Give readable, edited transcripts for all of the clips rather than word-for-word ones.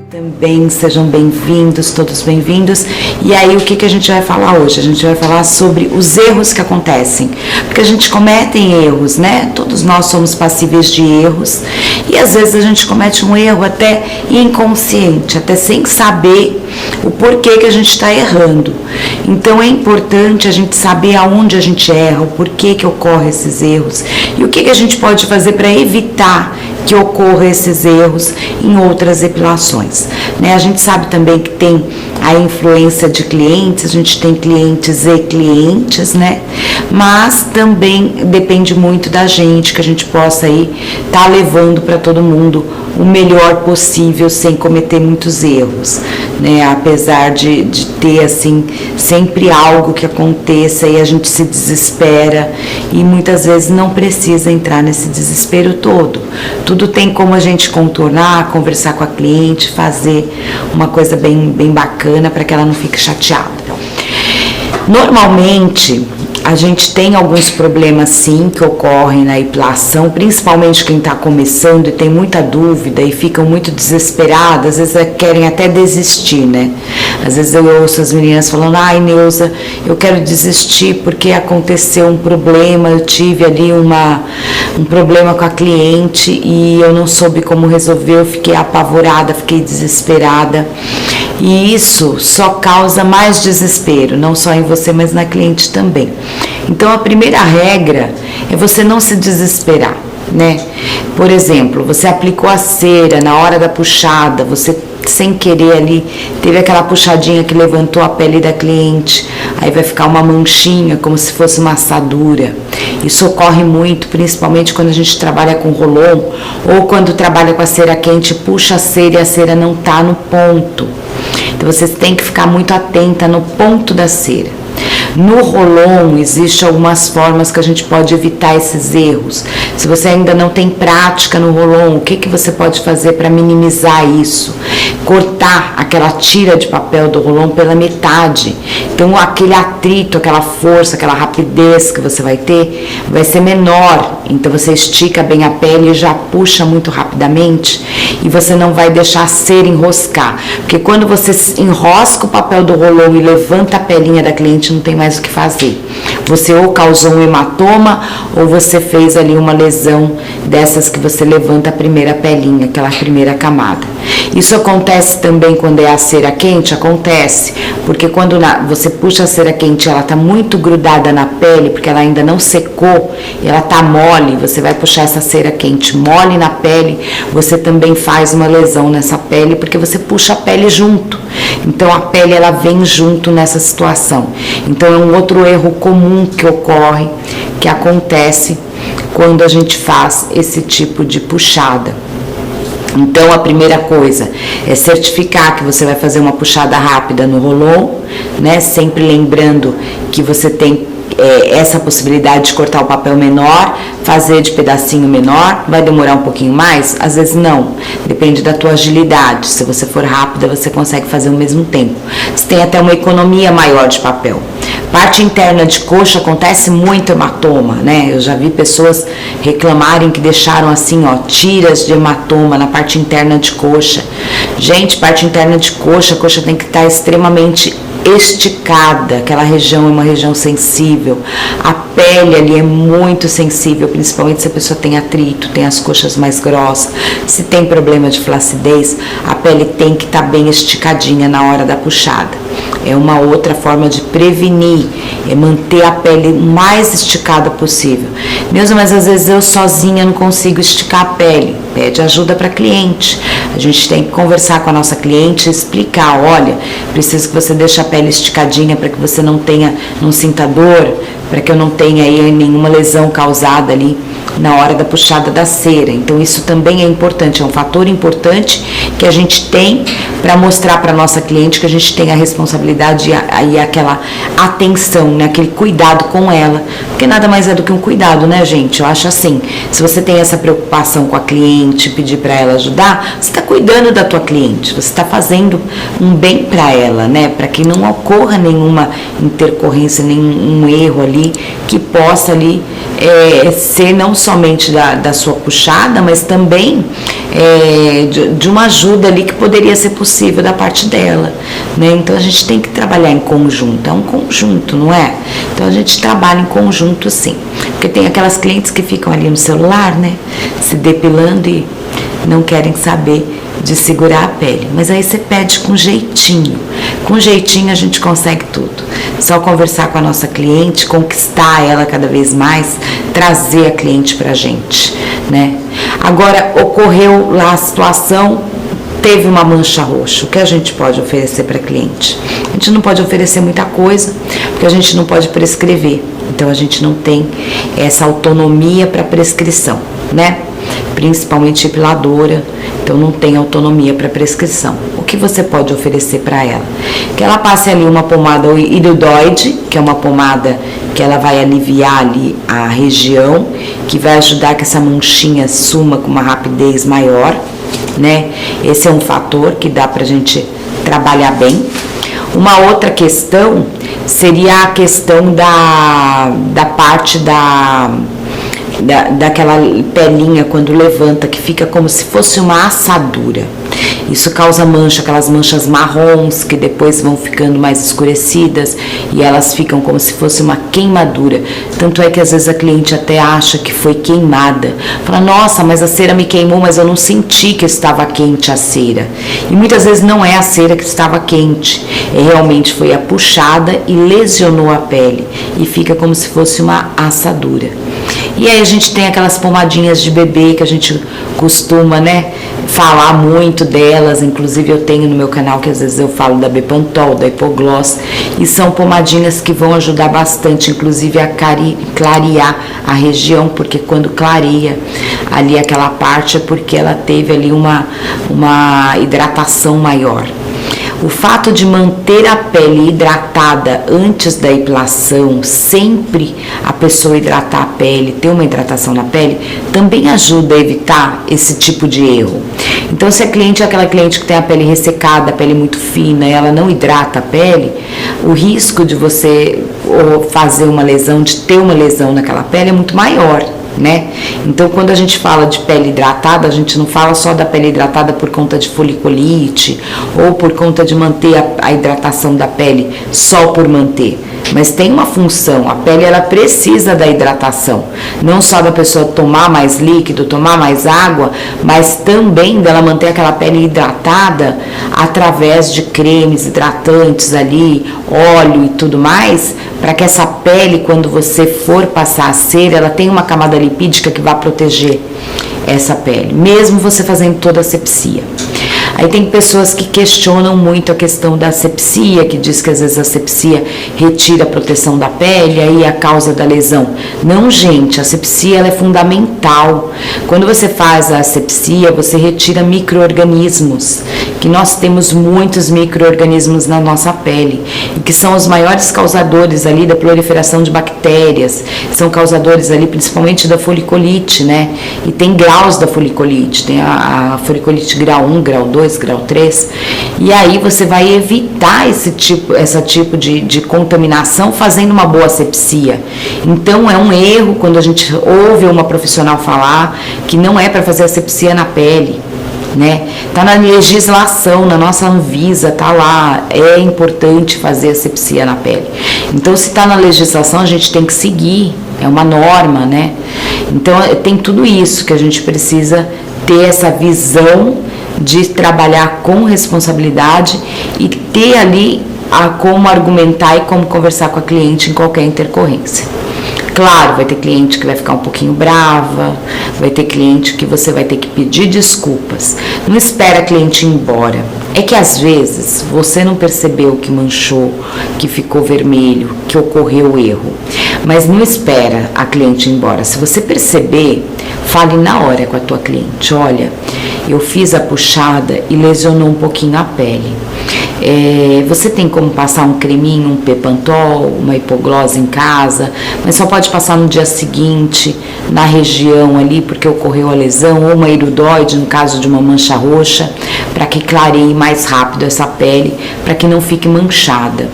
Também sejam bem-vindos, todos bem-vindos. E aí, o que a gente vai falar hoje? A gente vai falar sobre os erros que acontecem, porque a gente comete erros, né? Todos nós somos passíveis de erros e às vezes a gente comete um erro até inconsciente, até sem saber o porquê que a gente está errando. Então é importante a gente saber aonde a gente erra, o porquê que ocorrem esses erros e o que a gente pode fazer para evitar que ocorram esses erros em outras depilações, né? A gente sabe também que tem a influência de clientes, a gente tem clientes e clientes, né? Mas também depende muito da gente, que a gente possa aí tá levando para todo mundo o melhor possível sem cometer muitos erros, né? Apesar de ter assim sempre algo que aconteça e a gente se desespera e muitas vezes não precisa entrar nesse desespero todo. Tudo tem como a gente contornar, conversar com a cliente, fazer uma coisa bem bacana para que ela não fique chateada. Normalmente, a gente tem alguns problemas sim que ocorrem na epilação, principalmente quem está começando e tem muita dúvida e ficam muito desesperadas, às vezes querem até desistir, né? Às vezes eu ouço as meninas falando, ai Neuza, eu quero desistir porque aconteceu um problema, eu tive ali um problema com a cliente e eu não soube como resolver, eu fiquei apavorada, fiquei desesperada. E isso só causa mais desespero, não só em você, mas na cliente também. Então, a primeira regra é você não se desesperar, né? Por exemplo, você aplicou a cera na hora da puxada, você sem querer ali, teve aquela puxadinha que levantou a pele da cliente, aí vai ficar uma manchinha, como se fosse uma assadura. Isso ocorre muito, principalmente quando a gente trabalha com rolon, ou quando trabalha com a cera quente, puxa a cera e a cera não tá no ponto. Então, você tem que ficar muito atenta no ponto da cera. No rolon, existem algumas formas que a gente pode evitar esses erros. Se você ainda não tem prática no rolon, o que você pode fazer para minimizar isso? Cortar aquela tira de papel do rolon pela metade. Então, aquele atrito, aquela força, aquela rapidez que você vai ter, vai ser menor. Então, você estica bem a pele e já puxa muito rapidamente e você não vai deixar a cera enroscar. Porque quando você enrosca o papel do rolon e levanta a pelinha da cliente, não tem mais o que fazer. Você ou causou um hematoma ou você fez ali uma lesão dessas que você levanta a primeira pelinha, aquela primeira camada. Isso acontece também quando é a cera quente? Acontece, porque quando você puxa a cera quente, ela está muito grudada na pele, porque ela ainda não secou, e ela está mole, você vai puxar essa cera quente mole na pele, você também faz uma lesão nessa pele, porque você puxa a pele junto. Então, a pele ela vem junto nessa situação. Então, é um outro erro comum que ocorre, que acontece quando a gente faz esse tipo de puxada. Então, a primeira coisa é certificar que você vai fazer uma puxada rápida no rolon, né? Sempre lembrando que você tem essa possibilidade de cortar o papel menor, fazer de pedacinho menor. Vai demorar um pouquinho mais? Às vezes não, depende da tua agilidade. Se você for rápida, você consegue fazer ao mesmo tempo. Você tem até uma economia maior de papel. Parte interna de coxa acontece muito hematoma, né? Eu já vi pessoas reclamarem que deixaram assim, ó, tiras de hematoma na parte interna de coxa. Gente, parte interna de coxa, a coxa tem que estar extremamente esticada, aquela região é uma região sensível, a pele ali é muito sensível, principalmente se a pessoa tem atrito, tem as coxas mais grossas, se tem problema de flacidez, a pele tem que estar bem esticadinha na hora da puxada. É uma outra forma de prevenir, é manter a pele o mais esticada possível. Mesmo, mas às vezes eu sozinha não consigo esticar a pele, pede ajuda para cliente. A gente tem que conversar com a nossa cliente e explicar, olha, preciso que você deixe a pele esticadinha para que você não sinta dor, para que eu não tenha aí nenhuma lesão causada ali na hora da puxada da cera. Então isso também é importante, é um fator importante que a gente tem para mostrar para nossa cliente que a gente tem a responsabilidade e aquela atenção, né, aquele cuidado com ela, porque nada mais é do que um cuidado, né, gente? Eu acho assim, se você tem essa preocupação com a cliente, pedir para ela ajudar, você está cuidando da tua cliente, você está fazendo um bem para ela, né, para que não ocorra nenhuma intercorrência, nenhum erro ali que possa ali ser não somente da sua puxada, mas também de uma ajuda ajuda ali que poderia ser possível da parte dela, né? Então a gente tem que trabalhar em conjunto, é um conjunto, não é? Então a gente trabalha em conjunto sim, porque tem aquelas clientes que ficam ali no celular, né, se depilando e não querem saber de segurar a pele, mas aí você pede com jeitinho a gente consegue tudo, só conversar com a nossa cliente, conquistar ela cada vez mais, trazer a cliente pra gente, né? Agora, ocorreu lá a situação, teve uma mancha roxa, o que a gente pode oferecer para cliente? A gente não pode oferecer muita coisa, porque a gente não pode prescrever, então a gente não tem essa autonomia para prescrição, né? Principalmente epiladora, então não tem autonomia para prescrição. O que você pode oferecer para ela? Que ela passe ali uma pomada iridoide, que é uma pomada que ela vai aliviar ali a região, que vai ajudar que essa manchinha suma com uma rapidez maior, né? Esse é um fator que dá pra gente trabalhar bem. Uma outra questão seria a questão da parte daquela pelinha quando levanta, que fica como se fosse uma assadura. Isso causa mancha, aquelas manchas marrons que depois vão ficando mais escurecidas e elas ficam como se fosse uma queimadura. Tanto é que às vezes a cliente até acha que foi queimada. Fala, nossa, mas a cera me queimou, mas eu não senti que estava quente a cera. E muitas vezes não é a cera que estava quente, realmente foi a puxada e lesionou a pele e fica como se fosse uma assadura. E aí a gente tem aquelas pomadinhas de bebê que a gente costuma, né, falar muito delas, inclusive eu tenho no meu canal que às vezes eu falo da Bepantol, da Hipogloss, e são pomadinhas que vão ajudar bastante, inclusive a clarear a região, porque quando clareia ali aquela parte é porque ela teve ali uma hidratação maior. O fato de manter a pele hidratada antes da epilação, sempre a pessoa hidratar a pele, ter uma hidratação na pele, também ajuda a evitar esse tipo de erro. Então, se a cliente é aquela cliente que tem a pele ressecada, a pele muito fina, e ela não hidrata a pele, o risco de você fazer uma lesão, de ter uma lesão naquela pele é muito maior, né? Então, quando a gente fala de pele hidratada, a gente não fala só da pele hidratada por conta de foliculite ou por conta de manter a hidratação da pele só por manter, mas tem uma função, a pele ela precisa da hidratação, não só da pessoa tomar mais líquido, tomar mais água, mas também dela manter aquela pele hidratada através de cremes hidratantes ali, óleo e tudo mais, para que essa pele, quando você for passar a cera, ela tenha uma camada lipídica que vai proteger essa pele, mesmo você fazendo toda a asepsia. Aí tem pessoas que questionam muito a questão da asepsia, que diz que às vezes a asepsia retira a proteção da pele, aí é a causa da lesão. Não, gente, a asepsia ela é fundamental. Quando você faz a asepsia, você retira micro-organismos, que nós temos muitos micro-organismos na nossa pele, e que são os maiores causadores ali da proliferação de bactérias, são causadores ali principalmente da foliculite, né? E tem graus da foliculite, tem a foliculite grau 1, grau 2, grau 3, e aí você vai evitar esse tipo de contaminação fazendo uma boa asepsia. Então é um erro quando a gente ouve uma profissional falar que não é para fazer asepsia na pele, né? Tá na legislação, na nossa Anvisa, tá lá, é importante fazer asepsia na pele. Então, se tá na legislação, a gente tem que seguir, é uma norma, né? Então, tem tudo isso que a gente precisa ter essa visão de trabalhar com responsabilidade e ter ali como argumentar e como conversar com a cliente em qualquer intercorrência. Claro, vai ter cliente que vai ficar um pouquinho brava, vai ter cliente que você vai ter que pedir desculpas. Não espera a cliente ir embora. É que às vezes você não percebeu que manchou, que ficou vermelho, que ocorreu o erro. Mas não espera a cliente ir embora. Se você perceber, fale na hora com a tua cliente. Olha, eu fiz a puxada e lesionou um pouquinho a pele. Você tem como passar um creminho, um Bepantol, uma Hipogloss em casa, mas só pode passar no dia seguinte, na região ali, porque ocorreu a lesão, ou uma iridoide, no caso de uma mancha roxa, para que clareie mais rápido essa pele, para que não fique manchada.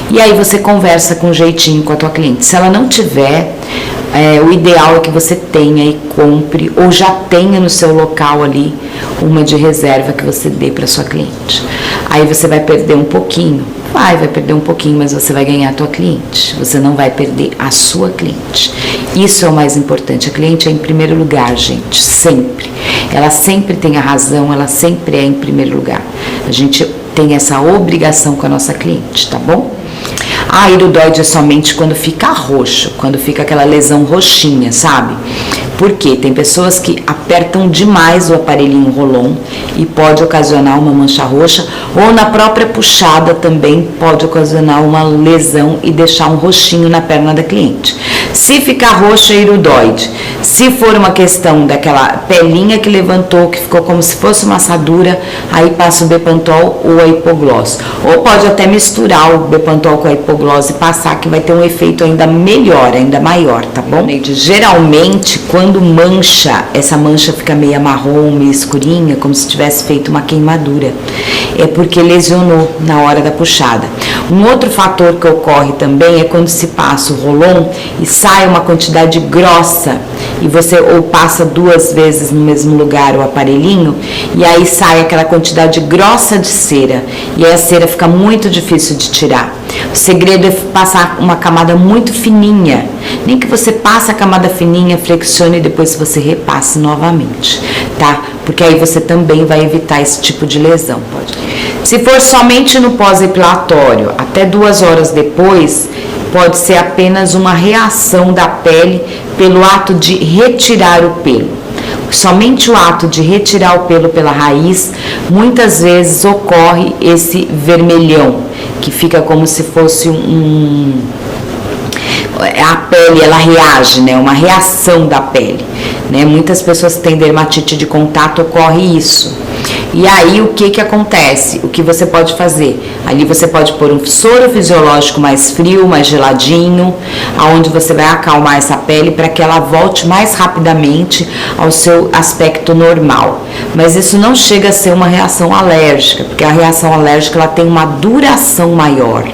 E aí você conversa com jeitinho com a tua cliente. Se ela não tiver, o ideal é que você tenha e compre, ou já tenha no seu local ali, uma de reserva que você dê para sua cliente. Aí você vai perder um pouquinho, vai perder um pouquinho, mas você vai ganhar a tua cliente. Você não vai perder a sua cliente. Isso é o mais importante. A cliente é em primeiro lugar, gente, sempre. Ela sempre tem a razão, ela sempre é em primeiro lugar. A gente tem essa obrigação com a nossa cliente, tá bom? A iridoide é somente quando fica roxo, quando fica aquela lesão roxinha, sabe? Porque tem pessoas que apertam demais o aparelhinho Rolon e pode ocasionar uma mancha roxa, ou na própria puxada também pode ocasionar uma lesão e deixar um roxinho na perna da cliente. Se ficar roxo é iridoide. Se for uma questão daquela pelinha que levantou, que ficou como se fosse uma assadura, aí passa o Bepantol ou a hipoglose. Ou pode até misturar o Bepantol com a hipoglose e passar, que vai ter um efeito ainda melhor, ainda maior, tá bom? Geralmente, quando mancha, essa mancha fica meio marrom, meio escurinha, como se tivesse feito uma queimadura. É porque lesionou na hora da puxada. Um outro fator que ocorre também é quando se passa o Rolon e sai uma quantidade grossa e você ou passa 2 vezes no mesmo lugar o aparelhinho e aí sai aquela quantidade grossa de cera e aí a cera fica muito difícil de tirar. O segredo é passar uma camada muito fininha, nem que você passe a camada fininha, flexione e depois você repasse novamente, tá? Porque aí você também vai evitar esse tipo de lesão. Se for somente no pós-epilatório, até 2 horas depois, pode ser apenas uma reação da pele pelo ato de retirar o pelo. Somente o ato de retirar o pelo pela raiz, muitas vezes ocorre esse vermelhão, que fica como se fosse a pele, ela reage, né? Uma reação da pele, né? Muitas pessoas que têm dermatite de contato, ocorre isso. E aí, o que acontece? O que você pode fazer? Ali você pode pôr um soro fisiológico mais frio, mais geladinho, aonde você vai acalmar essa pele para que ela volte mais rapidamente ao seu aspecto normal. Mas isso não chega a ser uma reação alérgica, porque a reação alérgica ela tem uma duração maior,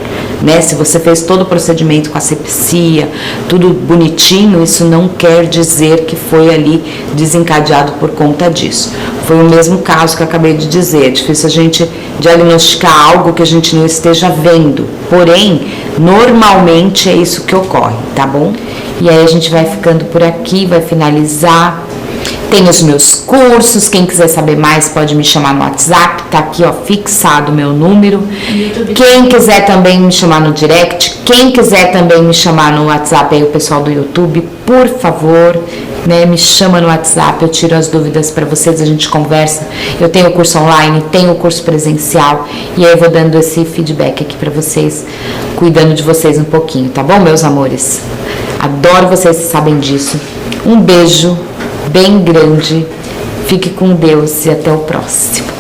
né? Se você fez todo o procedimento com asepsia, tudo bonitinho, isso não quer dizer que foi ali desencadeado por conta disso. Foi o mesmo caso que eu acabei de dizer. É difícil a gente diagnosticar algo que a gente não esteja vendo. Porém, normalmente é isso que ocorre, tá bom? E aí a gente vai ficando por aqui, vai finalizar. Tem os meus cursos, quem quiser saber mais pode me chamar no WhatsApp, tá aqui ó, fixado o meu número. Quem quiser também me chamar no direct, quem quiser também me chamar no WhatsApp aí o pessoal do YouTube, por favor, né, me chama no WhatsApp, eu tiro as dúvidas para vocês, a gente conversa. Eu tenho o curso online, tenho o curso presencial e aí eu vou dando esse feedback aqui para vocês, cuidando de vocês um pouquinho, tá bom, meus amores? Adoro vocês, sabem disso. Um beijo bem grande, fique com Deus e até o próximo.